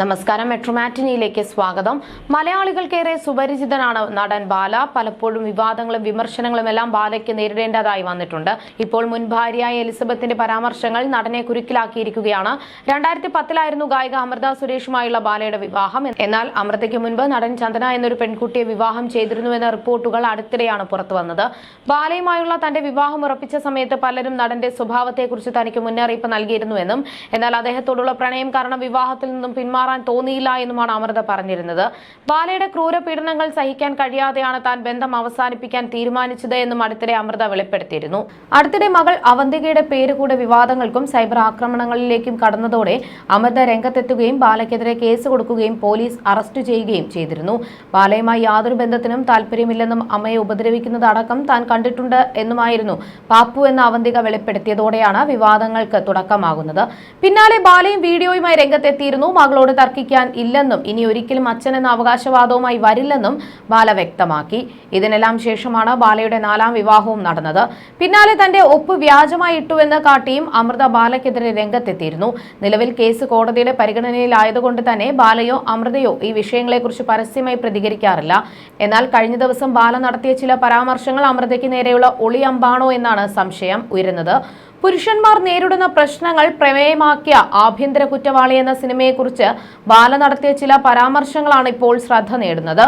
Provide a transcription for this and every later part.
നമസ്കാരം. മെട്രോ മാറ്റിനിയിലേക്ക് സ്വാഗതം. മലയാളികൾക്കേറെ സുപരിചിതനാണ് നടൻ ബാല. പലപ്പോഴും വിവാദങ്ങളും വിമർശനങ്ങളും എല്ലാം ബാലയ്ക്ക് നേരിടേണ്ടതായി വന്നിട്ടുണ്ട്. ഇപ്പോൾ മുൻ ഭാര്യയായ എലിസബത്തിന്റെ പരാമർശങ്ങൾ നടനെ കുരുക്കിലാക്കിയിരിക്കുകയാണ്. 2010 ഗായിക അമൃത സുരേഷുമായുള്ള ബാലയുടെ വിവാഹം. എന്നാൽ അമൃതയ്ക്ക് മുൻപ് നടൻ ചന്ദന എന്നൊരു പെൺകുട്ടിയെ വിവാഹം ചെയ്തിരുന്നുവെന്ന റിപ്പോർട്ടുകൾ അടുത്തിടെയാണ് പുറത്തുവന്നത്. ബാലയുമായുള്ള തന്റെ വിവാഹം ഉറപ്പിച്ച സമയത്ത് പലരും നടന്റെ സ്വഭാവത്തെക്കുറിച്ച് തനിക്ക് മുന്നറിയിപ്പ് നൽകിയിരുന്നുവെന്നും എന്നാൽ അദ്ദേഹത്തോടുള്ള പ്രണയം കാരണം വിവാഹത്തിൽ നിന്നും പിന്മാറാൻ തോന്നിയില്ല എന്നുമാണ് അമൃത പറഞ്ഞിരുന്നത്. ബാലയുടെ ക്രൂര പീഡനങ്ങൾ സഹിക്കാൻ കഴിയാതെയാണ് താൻ ബന്ധം അവസാനിപ്പിക്കാൻ തീരുമാനിച്ചത് എന്നും അടുത്തിടെ അമൃത വെളിപ്പെടുത്തിയിരുന്നു. അടുത്തിടെ മകൾ അവന്തികയുടെ പേര് കൂടെ വിവാദങ്ങൾക്കും സൈബർ ആക്രമണങ്ങളിലേക്കും കടന്നതോടെ അമൃത രംഗത്തെത്തുകയും ബാലയ്ക്കെതിരെ കേസ് കൊടുക്കുകയും പോലീസ് അറസ്റ്റ് ചെയ്യുകയും ചെയ്തിരുന്നു. ബാലയുമായി യാതൊരു ബന്ധത്തിനും താല്പര്യമില്ലെന്നും അമ്മയെ ഉപദ്രവിക്കുന്നത് അടക്കം താൻ കണ്ടിട്ടുണ്ട് എന്നുമായിരുന്നു പാപ്പു എന്ന അവന്തിക വെളിപ്പെടുത്തിയതോടെയാണ് വിവാദങ്ങൾക്ക് തുടക്കമാകുന്നത്. പിന്നാലെ ബാലയും വീഡിയോയുമായി രംഗത്തെത്തിയിരുന്നു. മകളോട് തർക്കിക്കാൻ ഇല്ലെന്നും ഇനി ഒരിക്കലും അച്ഛൻ എന്ന അവകാശവാദവുമായി വരില്ലെന്നും ബാല വ്യക്തമാക്കി. ഇതിനെല്ലാം ശേഷമാണ് ബാലയുടെ 4ാം വിവാഹവും നടന്നത്. പിന്നാലെ തന്റെ ഒപ്പ് വ്യാജമായി ഇട്ടുവെന്ന് കാട്ടിയും അമൃത ബാലയ്ക്കെതിരെ രംഗത്തെത്തിയിരുന്നു. നിലവിൽ കേസ് കോടതിയുടെ പരിഗണനയിലായതുകൊണ്ട് തന്നെ ബാലയോ അമൃതയോ ഈ വിഷയങ്ങളെക്കുറിച്ച് പരസ്യമായി പ്രതികരിക്കാറില്ല. എന്നാൽ കഴിഞ്ഞ ദിവസം ബാല നടത്തിയ ചില പരാമർശങ്ങൾ അമൃതയ്ക്ക് നേരെയുള്ള ഒളിയമ്പാണോ എന്നാണ് സംശയം ഉയരുന്നത്. പുരുഷന്മാർ നേരിടുന്ന പ്രശ്നങ്ങൾ പ്രമേയമാക്കിയ ആഭ്യന്തര കുറ്റവാളി എന്ന സിനിമയെക്കുറിച്ച് ബാല നടത്തിയ ചില പരാമർശങ്ങളാണ് ഇപ്പോൾ ശ്രദ്ധ നേടുന്നത്.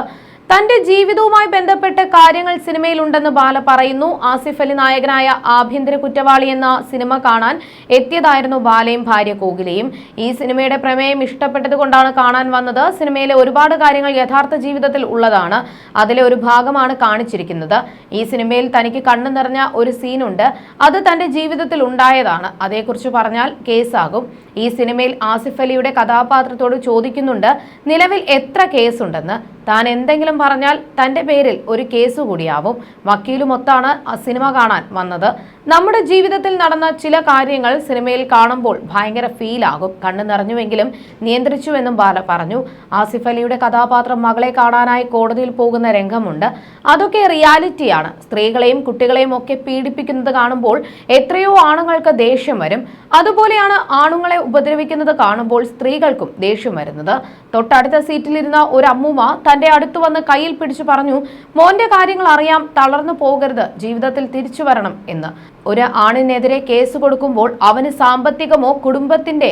തന്റെ ജീവിതവുമായി ബന്ധപ്പെട്ട കാര്യങ്ങൾ സിനിമയിലുണ്ടെന്ന് ബാല പറയുന്നു. ആസിഫ് അലി നായകനായ ആഭ്യന്തര കുറ്റവാളി എന്ന സിനിമ കാണാൻ എത്തിയതായിരുന്നു ബാലയും ഭാര്യ കോകിലയും. ഈ സിനിമയുടെ പ്രമേയം ഇഷ്ടപ്പെട്ടതുകൊണ്ടാണ് കാണാൻ വന്നത്. സിനിമയിലെ ഒരുപാട് കാര്യങ്ങൾ യഥാർത്ഥ ജീവിതത്തിൽ ഉള്ളതാണ്. അതിലെ ഒരു ഭാഗമാണ് കാണിച്ചിരിക്കുന്നത്. ഈ സിനിമയിൽ തനിക്ക് കണ്ണു നിറഞ്ഞ ഒരു സീനുണ്ട്. അത് തന്റെ ജീവിതത്തിൽ ഉണ്ടായതാണ്. അതേക്കുറിച്ച് പറഞ്ഞാൽ കേസാകും. ഈ സിനിമയിൽ ആസിഫ് അലിയുടെ കഥാപാത്രത്തോട് ചോദിക്കുന്നുണ്ട്, നിലവിൽ എത്ര കേസുണ്ടെന്ന്. താൻ എന്തെങ്കിലും പറഞ്ഞാൽ തന്റെ പേരിൽ ഒരു കേസ് കൂടിയാവും. വക്കീലുമൊത്താണ് സിനിമ കാണാൻ വന്നത്. നമ്മുടെ ജീവിതത്തിൽ നടന്ന ചില കാര്യങ്ങൾ സിനിമയിൽ കാണുമ്പോൾ ഭയങ്കര ഫീലാകും. കണ്ണു നിറഞ്ഞുവെങ്കിലും നിയന്ത്രിച്ചുവെന്നും ബാല പറഞ്ഞു. ആസിഫ് അലിയുടെ കഥാപാത്രം മകളെ കാണാനായി കോടതിയിൽ പോകുന്ന രംഗമുണ്ട്. അതൊക്കെ റിയാലിറ്റിയാണ്. സ്ത്രീകളെയും കുട്ടികളെയും ഒക്കെ പീഡിപ്പിക്കുന്നത് കാണുമ്പോൾ എത്രയോ ആണുങ്ങൾക്ക് ദേഷ്യം വരും. അതുപോലെയാണ് ആണുങ്ങളെ ഉപദ്രവിക്കുന്നത് കാണുമ്പോൾ സ്ത്രീകൾക്കും ദേഷ്യം വരുന്നത്. തൊട്ടടുത്ത സീറ്റിലിരുന്ന ഒരു അമ്മൂമ്മ തന്റെ അടുത്ത് വന്ന് കയ്യിൽ പിടിച്ചു പറഞ്ഞു, മോന്റെ കാര്യങ്ങൾ അറിയാം, തളർന്നു പോകരുത്, ജീവിതത്തിൽ തിരിച്ചു വരണം എന്ന്. ഒരു ആണിനെതിരെ കേസ് കൊടുക്കുമ്പോൾ അവന് സാമ്പത്തികമോ കുടുംബത്തിന്റെ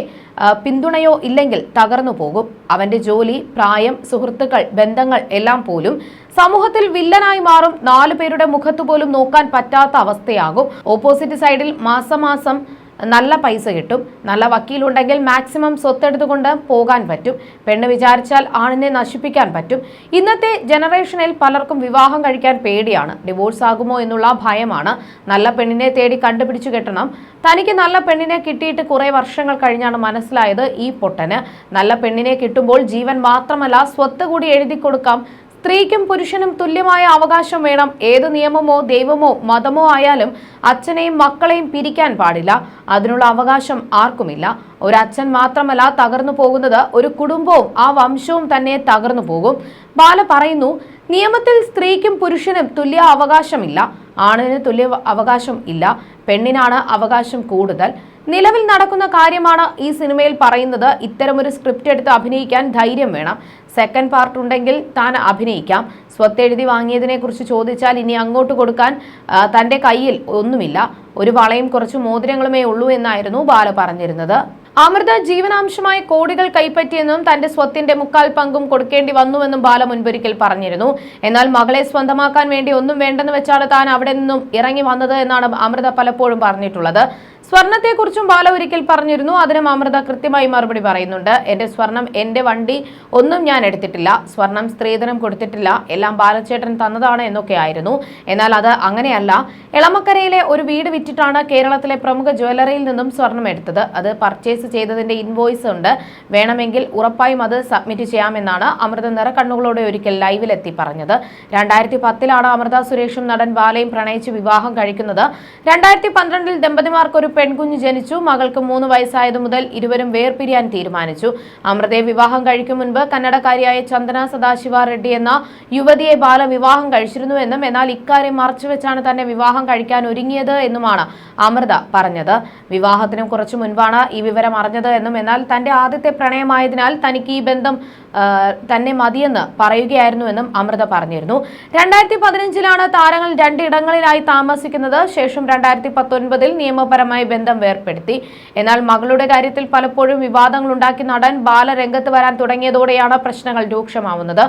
പിന്തുണയോ ഇല്ലെങ്കിൽ തകർന്നു പോകും. അവന്റെ ജോലി, പ്രായം, സുഹൃത്തുക്കൾ, ബന്ധങ്ങൾ എല്ലാം പോലും സമൂഹത്തിൽ വില്ലനായി മാറും. 4 പേരുടെ മുഖത്ത് പോലും നോക്കാൻ പറ്റാത്ത അവസ്ഥയാകും. ഓപ്പോസിറ്റ് സൈഡിൽ മാസം നല്ല പൈസ കിട്ടും. നല്ല വക്കീലുണ്ടെങ്കിൽ മാക്സിമം സ്വത്തെടുത്തുകൊണ്ട് പോകാൻ പറ്റും. പെണ്ണ് വിചാരിച്ചാൽ ആണിനെ നശിപ്പിക്കാൻ പറ്റും. ഇന്നത്തെ ജനറേഷനിൽ പലർക്കും വിവാഹം കഴിക്കാൻ പേടിയാണ്. ഡിവോഴ്സ് ആകുമോ എന്നുള്ള ഭയമാണ്. നല്ല പെണ്ണിനെ തേടി കണ്ടുപിടിച്ചു കെട്ടണം. തനിക്ക് നല്ല പെണ്ണിനെ കിട്ടിയിട്ട് കുറെ വർഷങ്ങൾ കഴിഞ്ഞാണ് മനസ്സിലായത് ഈ പൊട്ടന്. നല്ല പെണ്ണിനെ കിട്ടുമ്പോൾ ജീവൻ മാത്രമല്ല സ്വത്ത് കൂടി എഴുതി കൊടുക്കാം. സ്ത്രീക്കും പുരുഷനും തുല്യമായ അവകാശം വേണം. ഏത് നിയമമോ ദൈവമോ മതമോ ആയാലും അച്ഛനെയും മക്കളെയും പിരിക്കാൻ പാടില്ല. അതിനുള്ള അവകാശം ആർക്കുമില്ല. ഒരു അച്ഛൻ മാത്രമല്ല തകർന്നു പോകുന്നത്, ഒരു കുടുംബവും ആ വംശവും തന്നെ തകർന്നു പോകും. ബാല പറയുന്നു, നിയമത്തിൽ സ്ത്രീക്കും പുരുഷനും തുല്യ അവകാശമില്ല. ആണിന് തുല്യ അവകാശം ഇല്ല. പെണ്ണിനാണ് അവകാശം കൂടുതൽ. നിലവിൽ നടക്കുന്ന കാര്യമാണ് ഈ സിനിമയിൽ പറയുന്നത്. ഇത്തരമൊരു സ്ക്രിപ്റ്റ് എടുത്ത് അഭിനയിക്കാൻ ധൈര്യം വേണം. സെക്കൻഡ് പാർട്ട് ഉണ്ടെങ്കിൽ താൻ അഭിനയിക്കാം. സ്വത്തെഴുതി വാങ്ങിയതിനെ കുറിച്ച് ചോദിച്ചാൽ ഇനി അങ്ങോട്ട് കൊടുക്കാൻ തന്റെ കയ്യിൽ ഒന്നുമില്ല. ഒരു വളയും കുറച്ച് മോതിരങ്ങളുമേ ഉള്ളൂ എന്നായിരുന്നു ബാല പറഞ്ഞിരുന്നത്. അമൃത ജീവനാംശമായ കോടികൾ കൈപ്പറ്റിയെന്നും തന്റെ സ്വത്തിന്റെ 3/4 പങ്കും കൊടുക്കേണ്ടി വന്നുവെന്നും ബാല മുൻപൊരിക്കൽ പറഞ്ഞിരുന്നു. എന്നാൽ മകളെ സ്വന്തമാക്കാൻ വേണ്ടി ഒന്നും വേണ്ടെന്ന് വെച്ചാണ് താൻ അവിടെ നിന്നും ഇറങ്ങി വന്നത് എന്നാണ് അമൃത പലപ്പോഴും പറഞ്ഞിട്ടുള്ളത്. സ്വർണത്തെക്കുറിച്ചും ബാല ഒരിക്കൽ പറഞ്ഞിരുന്നു. അതിനും അമൃത കൃത്യമായി മറുപടി പറയുന്നുണ്ട്. എന്റെ സ്വർണം, എന്റെ വണ്ടി ഒന്നും ഞാൻ എടുത്തിട്ടില്ല. സ്വർണം സ്ത്രീധനം കൊടുത്തിട്ടില്ല. എല്ലാം ബാലച്ചേട്ടൻ തന്നതാണ് എന്നൊക്കെ ആയിരുന്നു. എന്നാൽ അത് അങ്ങനെയല്ല. എളമക്കരയിലെ ഒരു വീട് വിറ്റിട്ടാണ് കേരളത്തിലെ പ്രമുഖ ജ്വല്ലറിയിൽ നിന്നും സ്വർണം എടുത്തത്. അത് പർച്ചേസ് ചെയ്തതിന്റെ ഇൻവോയ്സ് ഉണ്ട്. വേണമെങ്കിൽ ഉറപ്പായും അത് സബ്മിറ്റ് ചെയ്യാമെന്നാണ് അമൃത നിറക്കണ്ണുകളോടെ ഒരിക്കൽ ലൈവിലെത്തി പറഞ്ഞത്. 2010 അമൃത സുരേഷും നടൻ ബാലയും പ്രണയിച്ച് വിവാഹം കഴിക്കുന്നത്. 2012 ദമ്പതിമാർക്ക് ഒരു പെൺകുഞ്ഞ് ജനിച്ചു. മകൾക്ക് 3 വയസ്സായതു മുതൽ ഇരുവരും വേർപിരിയാൻ തീരുമാനിച്ചു. അമൃതയെ വിവാഹം കഴിക്കും മുൻപ് കന്നഡക്കാരിയായ ചന്ദന സദാശിവ റെഡ്ഡി എന്ന യുവതിയെ ബാല വിവാഹം കഴിച്ചിരുന്നുവെന്നും എന്നാൽ ഇക്കാര്യം മറച്ചുവെച്ചാണ് തന്നെ വിവാഹം കഴിക്കാൻ ഒരുങ്ങിയത് എന്നുമാണ് അമൃത പറഞ്ഞത്. വിവാഹത്തിനും കുറച്ചു മുൻപാണ് ഈ വിവരം അറിഞ്ഞത് എന്നും എന്നാൽ തന്റെ ആദ്യത്തെ പ്രണയമായതിനാൽ തനിക്ക് ഈ ബന്ധം തന്നെ മതിയെന്ന് പറയുകയായിരുന്നുവെന്നും അമൃത പറഞ്ഞിരുന്നു. 2015 താരങ്ങൾ 2 ഇടങ്ങളിലായി താമസിക്കുന്നത്. ശേഷം 2019 നിയമപരമായി ബന്ധം വേർപ്പെടുത്തി. എന്നാൽ മകളുടെ കാര്യത്തിൽ പലപ്പോഴും വിവാദങ്ങൾ ഉണ്ടാക്കി നടൻ ബാല രംഗത്ത് വരാൻ തുടങ്ങിയതോടെയാണ് പ്രശ്നങ്ങൾ രൂക്ഷമാവുന്നത്.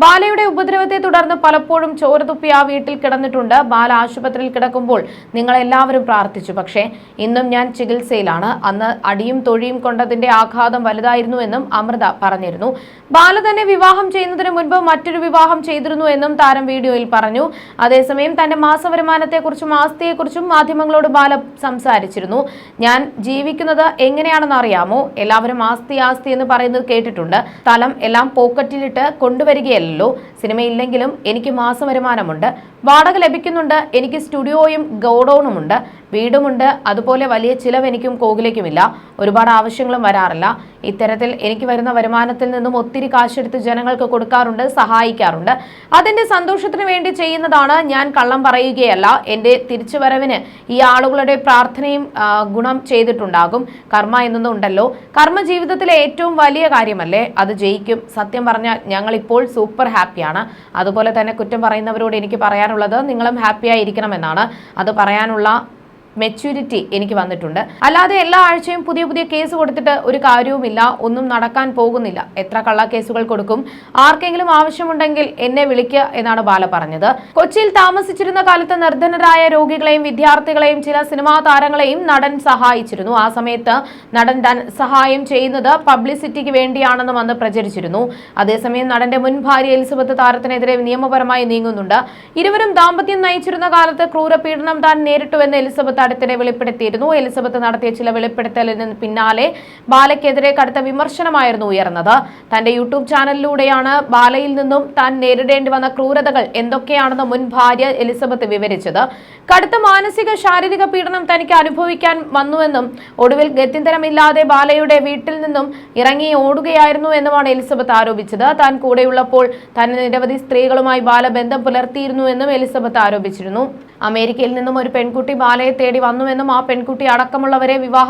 ബാലയുടെ ഉപദ്രവത്തെ തുടർന്ന് പലപ്പോഴും ചോര തുപ്പി ആ വീട്ടിൽ കിടന്നിട്ടുണ്ട്. ബാല ആശുപത്രിയിൽ കിടക്കുമ്പോൾ നിങ്ങൾ എല്ലാവരും പ്രാർത്ഥിച്ചു. പക്ഷേ ഇന്നും ഞാൻ ചികിത്സയിലാണ്. അന്ന് അടിയും തൊഴിയും കൊണ്ടതിന്റെ ആഘാതം വലുതായിരുന്നുവെന്നും അമൃത പറഞ്ഞിരുന്നു. ബാല തന്നെ വിവാഹം ചെയ്യുന്നതിന് മുൻപ് മറ്റൊരു വിവാഹം ചെയ്തിരുന്നു എന്നും താരം വീഡിയോയിൽ പറഞ്ഞു. അതേസമയം തന്റെ മാസവരുമാനത്തെക്കുറിച്ചും ആസ്തിയെക്കുറിച്ചും മാധ്യമങ്ങളോട് ബാല സംസാരിച്ചിരുന്നു. ഞാൻ ജീവിക്കുന്നത് എങ്ങനെയാണെന്ന് അറിയാമോ? എല്ലാവരും ആസ്തി ആസ്തി എന്ന് പറയുന്നത് കേട്ടിട്ടുണ്ട്. സ്ഥലം എല്ലാം പോക്കറ്റിലിട്ട് കൊണ്ടുവരികയല്ലോ. സിനിമയില്ലെങ്കിലും എനിക്ക് മാസവരുമാനമുണ്ട്, വാടക ലഭിക്കുന്നുണ്ട്, എനിക്ക് സ്റ്റുഡിയോയും ഗോഡൌണുമുണ്ട്, വീടുമുണ്ട്. അതുപോലെ വലിയ ചിലവ് എനിക്കും കോകിലേക്കുമില്ല. ഒരുപാട് ആവശ്യങ്ങളും വരാറില്ല. ഇത്തരത്തിൽ എനിക്ക് വരുന്ന വരുമാനത്തിൽ നിന്നും ഒത്തിരി കാശെടുത്ത് ജനങ്ങൾക്ക് കൊടുക്കാറുണ്ട്, സഹായിക്കാറുണ്ട്. അതിന്റെ സന്തോഷത്തിന് വേണ്ടി ചെയ്യുന്നതാണ്. ഞാൻ കള്ളം പറയുകയല്ല. എന്റെ തിരിച്ചുവരവിന് ഈ ആളുകളുടെ പ്രാർത്ഥനയും ഗുണം ചെയ്തിട്ടുണ്ടാകും. കർമ്മ എന്നതുണ്ടല്ലോ. കർമ്മ ജീവിതത്തിലെ ഏറ്റവും വലിയ കാര്യമല്ലേ? അത് ജയിക്കും. സത്യം പറഞ്ഞാൽ ഞങ്ങൾ ഇപ്പോൾ സൂപ്പർ ഹാപ്പിയാണ്. അതുപോലെ തന്നെ കുറ്റം പറയുന്നവരോട് എനിക്ക് പറയാനുള്ളത് നിങ്ങളും ഹാപ്പിയായി ഇരിക്കണമെന്നാണ്. അത് പറയാനുള്ള മെച്യൂരിറ്റി എനിക്ക് വന്നിട്ടുണ്ട്. അല്ലാതെ എല്ലാ ആഴ്ചയും പുതിയ പുതിയ കേസ് കൊടുത്തിട്ട് ഒരു കാര്യവുമില്ല. ഒന്നും നടക്കാൻ പോകുന്നില്ല. എത്ര കള്ള കേസുകൾ കൊടുക്കും? ആർക്കെങ്കിലും ആവശ്യമുണ്ടെങ്കിൽ എന്നെ വിളിക്കുക എന്നാണ് ബാല പറഞ്ഞത്. കൊച്ചിയിൽ താമസിച്ചിരുന്ന കാലത്ത് നിർധനരായ രോഗികളെയും വിദ്യാർത്ഥികളെയും ചില സിനിമാ താരങ്ങളെയും നടൻ സഹായിച്ചിരുന്നു. ആ സമയത്ത് നടൻ സഹായം ചെയ്യുന്നത് പബ്ലിസിറ്റിക്ക് വേണ്ടിയാണെന്ന് വന്ന് പ്രചരിച്ചിരുന്നു. അതേസമയം നടന്റെ മുൻ ഭാര്യ എലിസബത്ത് താരത്തിനെതിരെ നിയമപരമായി നീങ്ങുന്നുണ്ട്. ഇരുവരും ദാമ്പത്യം നയിച്ചിരുന്ന കാലത്ത് ക്രൂരപീഡനം താൻ നേരിട്ടുവെന്ന് എലിസബത്ത് അടുത്തിടെ വെളിപ്പെടുത്തിയിരുന്നു. എലിസബത്ത് നടത്തിയ ചില വെളിപ്പെടുത്തലിന് പിന്നാലെ ബാലയ്ക്കെതിരെ കടുത്ത വിമർശനമായിരുന്നു ഉയർന്നത്. തന്റെ യൂട്യൂബ് ചാനലിലൂടെയാണ് ബാലയിൽ നിന്നും താൻ നേരിടേണ്ടി വന്ന ക്രൂരതകൾ എന്തൊക്കെയാണെന്ന് മുൻ ഭാര്യ എലിസബത്ത് വിവരിച്ചത്. കടുത്ത മാനസിക ശാരീരിക പീഡനം തനിക്ക് അനുഭവിക്കാൻ വന്നുവെന്നും ഒടുവിൽ ഗത്യന്തരമില്ലാതെ ബാലയുടെ വീട്ടിൽ നിന്നും ഇറങ്ങി ഓടുകയായിരുന്നു എന്നുമാണ് എലിസബത്ത് ആരോപിച്ചത്. താൻ കൂടെയുള്ളപ്പോൾ തന്നെ നിരവധി സ്ത്രീകളുമായി ബാല ബന്ധം പുലർത്തിയിരുന്നു എന്നും എലിസബത്ത് ആരോപിച്ചിരുന്നു. അമേരിക്കയിൽ നിന്നും ഒരു പെൺകുട്ടി ബാലയെ തേടി വന്നുവെന്നും ആ പെൺകുട്ടി അടക്കമുള്ളവരെ വിവാഹ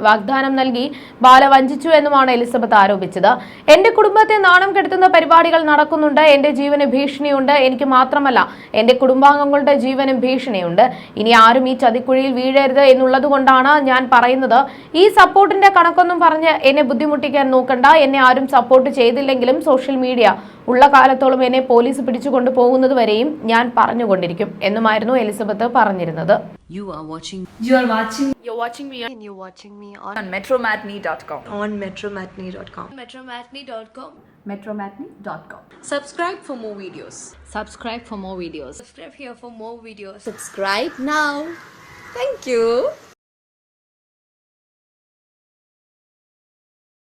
വാഗ്ദാനം നൽകി ബാല വഞ്ചിച്ചു എന്നുമാണ് എലിസബത്ത് ആരോപിച്ചത്. എന്റെ കുടുംബത്തെ നാണം കെടുത്തുന്ന പരിപാടികൾ നടക്കുന്നുണ്ട്. എന്റെ ജീവന് ഭീഷണിയുണ്ട്. എനിക്ക് മാത്രമല്ല, എന്റെ കുടുംബാംഗങ്ങളുടെ ജീവനും ഭീഷണിയുണ്ട്. ഇനി ആരും ഈ ചതിക്കുഴിയിൽ വീഴരുത് എന്നുള്ളത് കൊണ്ടാണ് ഞാൻ പറയുന്നത്. ഈ സപ്പോർട്ടിന്റെ കണക്കൊന്നും പറഞ്ഞ് എന്നെ ബുദ്ധിമുട്ടിക്കാൻ നോക്കണ്ട. എന്നെ ആരും സപ്പോർട്ട് ചെയ്തില്ലെങ്കിലും സോഷ്യൽ മീഡിയ ഉള്ള കാലത്തോളം എന്നെ പോലീസ് പിടിച്ചു കൊണ്ടുപോകുന്നത് വരെയും ഞാൻ പറഞ്ഞുകൊണ്ടിരിക്കും എന്നുമായിരുന്നു എലിസബത്ത് പറഞ്ഞിരുന്നത്. You're watching me on metromatney.com. metromatney.com. Subscribe for more videos. Subscribe here for more videos. Subscribe now. Thank you.